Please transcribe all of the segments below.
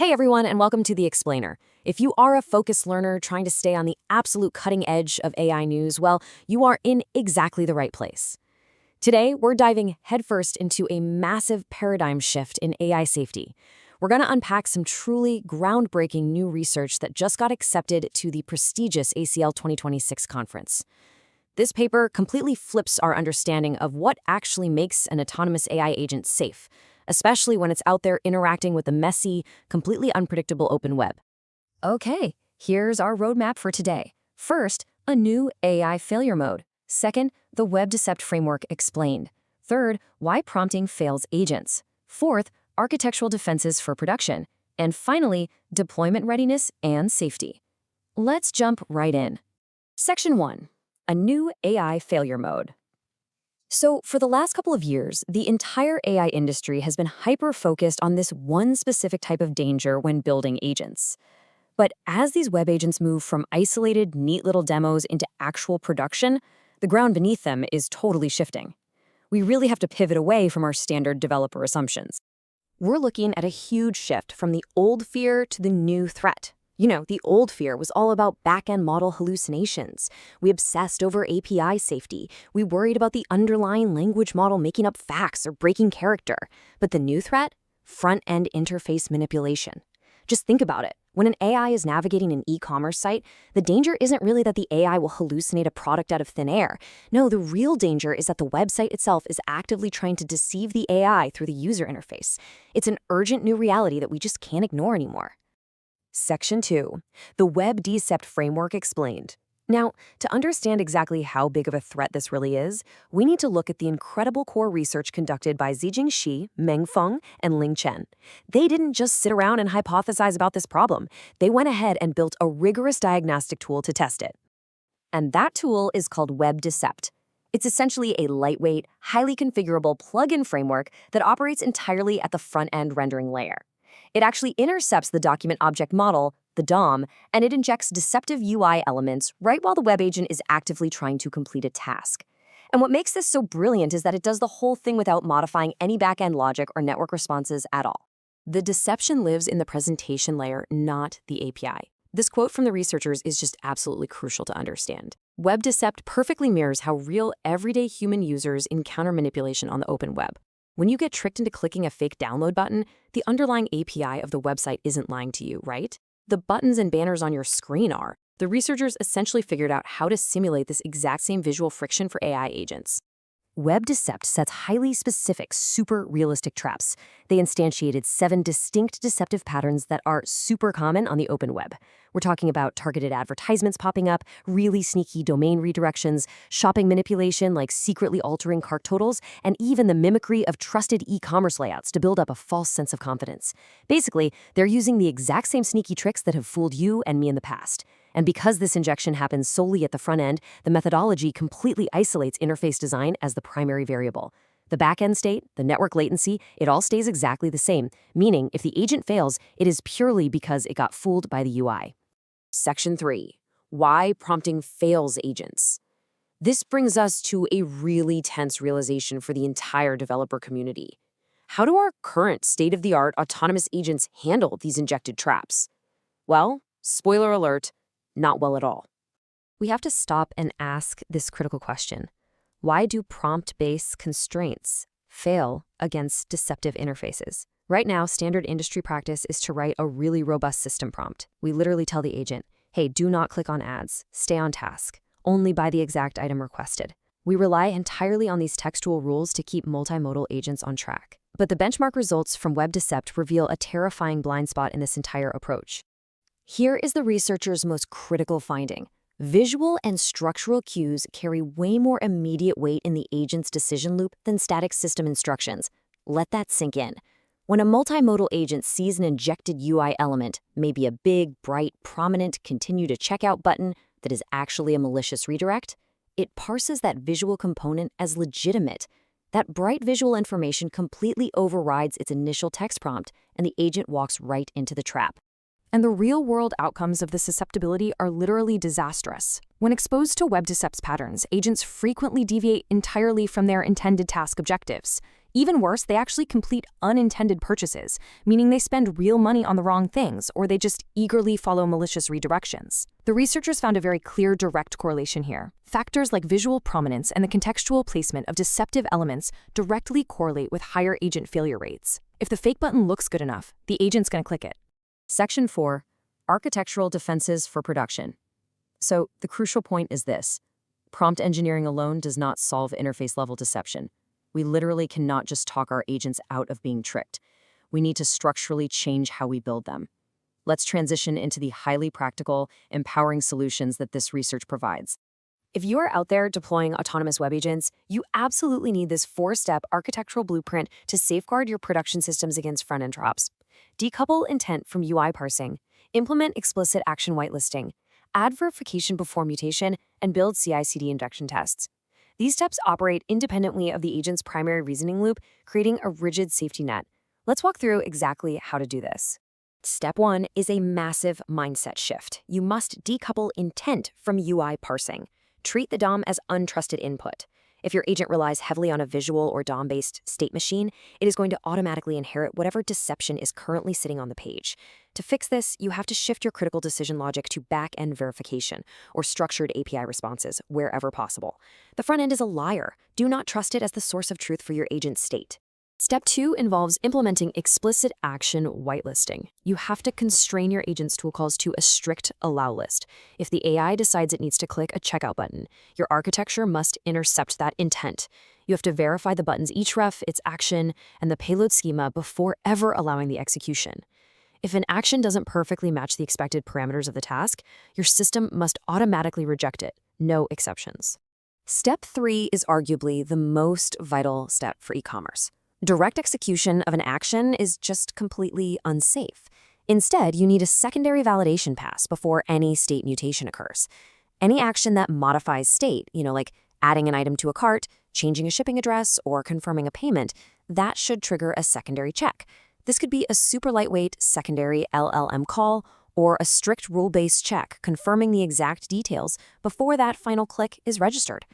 Hey everyone, and welcome to The Explainer. If you are a focused learner trying to stay on the absolute cutting edge of AI news, well, you are in exactly the right place. Today, we're diving headfirst into a massive paradigm shift in AI safety. We're going to unpack some truly groundbreaking new research that just got accepted to the prestigious ACL 2026 conference. This paper completely flips our understanding of what actually makes an autonomous AI agent safe, especially when it's out there interacting with the messy, completely unpredictable open web. Okay, here's our roadmap for today. First, a new AI failure mode. Second, the WebDecept framework explained. Third, why prompting fails agents. Fourth, architectural defenses for production. And finally, deployment readiness and safety. Let's jump right in. Section 1. A new AI failure mode. So, for the last couple of years, the entire AI industry has been hyper-focused on this one specific type of danger when building agents. But as these web agents move from isolated, neat little demos into actual production, the ground beneath them is totally shifting. We really have to pivot away from our standard developer assumptions. We're looking at a huge shift from the old fear to the new threat. The old fear was all about back-end model hallucinations. We obsessed over API safety. We worried about the underlying language model making up facts or breaking character. But the new threat? Front-end interface manipulation. Just think about it. When an AI is navigating an e-commerce site, the danger isn't really that the AI will hallucinate a product out of thin air. No, the real danger is that the website itself is actively trying to deceive the AI through the user interface. It's an urgent new reality that we just can't ignore anymore. Section 2. The WebDecept framework explained. Now, to understand exactly how big of a threat this really is, we need to look at the incredible core research conducted by Zijing Shi, Meng Feng, and Ling Chen. They didn't just sit around and hypothesize about this problem. They went ahead and built a rigorous diagnostic tool to test it. And that tool is called WebDecept. It's essentially a lightweight, highly configurable plugin framework that operates entirely at the front-end rendering layer. It actually intercepts the document object model, the DOM, and it injects deceptive UI elements right while the web agent is actively trying to complete a task. And what makes this so brilliant is that it does the whole thing without modifying any back-end logic or network responses at all. The deception lives in the presentation layer, not the API. This quote from the researchers is just absolutely crucial to understand. WebDecept perfectly mirrors how real everyday human users encounter manipulation on the open web. When you get tricked into clicking a fake download button, the underlying API of the website isn't lying to you, right? The buttons and banners on your screen are. The researchers essentially figured out how to simulate this exact same visual friction for AI agents. WebDecept sets highly specific, super realistic traps. They instantiated 7 distinct deceptive patterns that are super common on the open web. We're talking about targeted advertisements popping up, really sneaky domain redirections, shopping manipulation like secretly altering cart totals, and even the mimicry of trusted e-commerce layouts to build up a false sense of confidence. Basically, they're using the exact same sneaky tricks that have fooled you and me in the past. And because this injection happens solely at the front end, the methodology completely isolates interface design as the primary variable. The back-end state, the network latency, it all stays exactly the same, meaning if the agent fails, it is purely because it got fooled by the UI. Section 3. Why prompting fails agents. This brings us to a really tense realization for the entire developer community. How do our current state-of-the-art autonomous agents handle these injected traps? Well, spoiler alert, not well at all. We have to stop and ask this critical question. Why do prompt-based constraints fail against deceptive interfaces? Right now, standard industry practice is to write a really robust system prompt. We literally tell the agent, hey, do not click on ads, stay on task, only buy the exact item requested. We rely entirely on these textual rules to keep multimodal agents on track. But the benchmark results from WebDecept reveal a terrifying blind spot in this entire approach. Here is the researchers' most critical finding. Visual and structural cues carry way more immediate weight in the agent's decision loop than static system instructions. Let that sink in. When a multimodal agent sees an injected UI element, maybe a big, bright, prominent continue to checkout button that is actually a malicious redirect, it parses that visual component as legitimate. That bright visual information completely overrides its initial text prompt, and the agent walks right into the trap. And the real-world outcomes of this susceptibility are literally disastrous. When exposed to WebDecept's patterns, agents frequently deviate entirely from their intended task objectives. Even worse, they actually complete unintended purchases, meaning they spend real money on the wrong things, or they just eagerly follow malicious redirections. The researchers found a very clear direct correlation here. Factors like visual prominence and the contextual placement of deceptive elements directly correlate with higher agent failure rates. If the fake button looks good enough, the agent's going to click it. Section 4. Architectural defenses for production. So, the crucial point is this. Prompt engineering alone does not solve interface-level deception. We literally cannot just talk our agents out of being tricked. We need to structurally change how we build them. Let's transition into the highly practical, empowering solutions that this research provides. If you are out there deploying autonomous web agents, you absolutely need this 4-step architectural blueprint to safeguard your production systems against front-end drops. Decouple intent from UI parsing, implement explicit action whitelisting, add verification before mutation, and build CI/CD injection tests. These steps operate independently of the agent's primary reasoning loop, creating a rigid safety net. Let's walk through exactly how to do this. Step 1 is a massive mindset shift. You must decouple intent from UI parsing. Treat the DOM as untrusted input. If your agent relies heavily on a visual or DOM-based state machine, it is going to automatically inherit whatever deception is currently sitting on the page. To fix this, you have to shift your critical decision logic to back-end verification or structured API responses wherever possible. The front end is a liar. Do not trust it as the source of truth for your agent's state. Step 2 involves implementing explicit action whitelisting. You have to constrain your agent's tool calls to a strict allow list. If the AI decides it needs to click a checkout button, your architecture must intercept that intent. You have to verify the button's each ref, its action, and the payload schema before ever allowing the execution. If an action doesn't perfectly match the expected parameters of the task, your system must automatically reject it, no exceptions. Step 3 is arguably the most vital step for e-commerce. Direct execution of an action is just completely unsafe. Instead, you need a secondary validation pass before any state mutation occurs. Any action that modifies state, like adding an item to a cart, changing a shipping address, or confirming a payment, that should trigger a secondary check. This could be a super lightweight secondary LLM call or a strict rule-based check confirming the exact details before that final click is registered.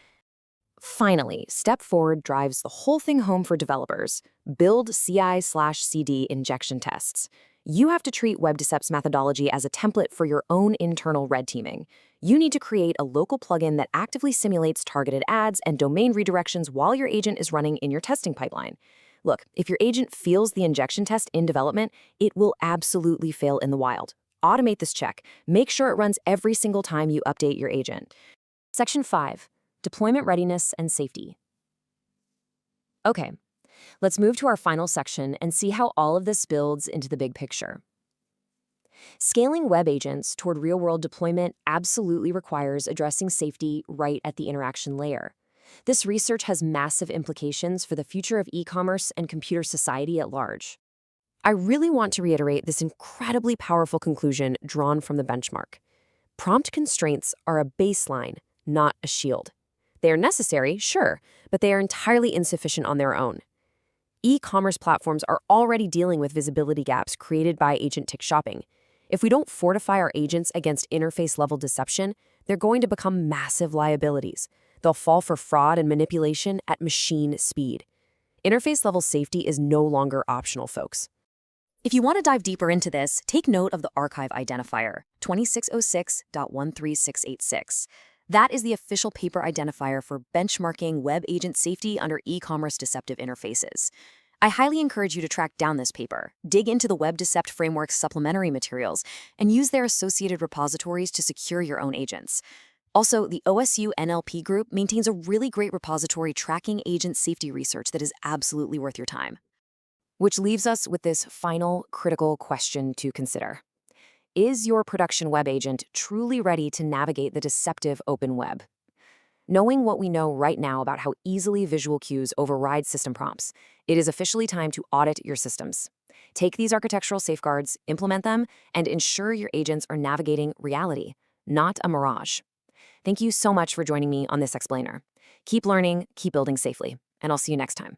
Finally, step 4 drives the whole thing home for developers. Build CI/CD injection tests. You have to treat WebDecept's methodology as a template for your own internal red teaming. You need to create a local plugin that actively simulates targeted ads and domain redirections while your agent is running in your testing pipeline. Look, if your agent fails the injection test in development, it will absolutely fail in the wild. Automate this check. Make sure it runs every single time you update your agent. Section 5. Deployment readiness and safety. Okay, let's move to our final section and see how all of this builds into the big picture. Scaling web agents toward real-world deployment absolutely requires addressing safety right at the interaction layer. This research has massive implications for the future of e-commerce and computer society at large. I really want to reiterate this incredibly powerful conclusion drawn from the benchmark. Prompt constraints are a baseline, not a shield. They are necessary, sure, but they are entirely insufficient on their own. E-commerce platforms are already dealing with visibility gaps created by agent tick shopping. If we don't fortify our agents against interface-level deception, they're going to become massive liabilities. They'll fall for fraud and manipulation at machine speed. Interface-level safety is no longer optional, folks. If you want to dive deeper into this, take note of the archive identifier, 2606.13686. That is the official paper identifier for benchmarking web agent safety under e-commerce deceptive interfaces. I highly encourage you to track down this paper, dig into the WebDecept framework's supplementary materials, and use their associated repositories to secure your own agents. Also, the OSU NLP group maintains a really great repository tracking agent safety research that is absolutely worth your time. Which leaves us with this final critical question to consider. Is your production web agent truly ready to navigate the deceptive open web? Knowing what we know right now about how easily visual cues override system prompts, it is officially time to audit your systems. Take these architectural safeguards, implement them, and ensure your agents are navigating reality, not a mirage. Thank you so much for joining me on this explainer. Keep learning, keep building safely, and I'll see you next time.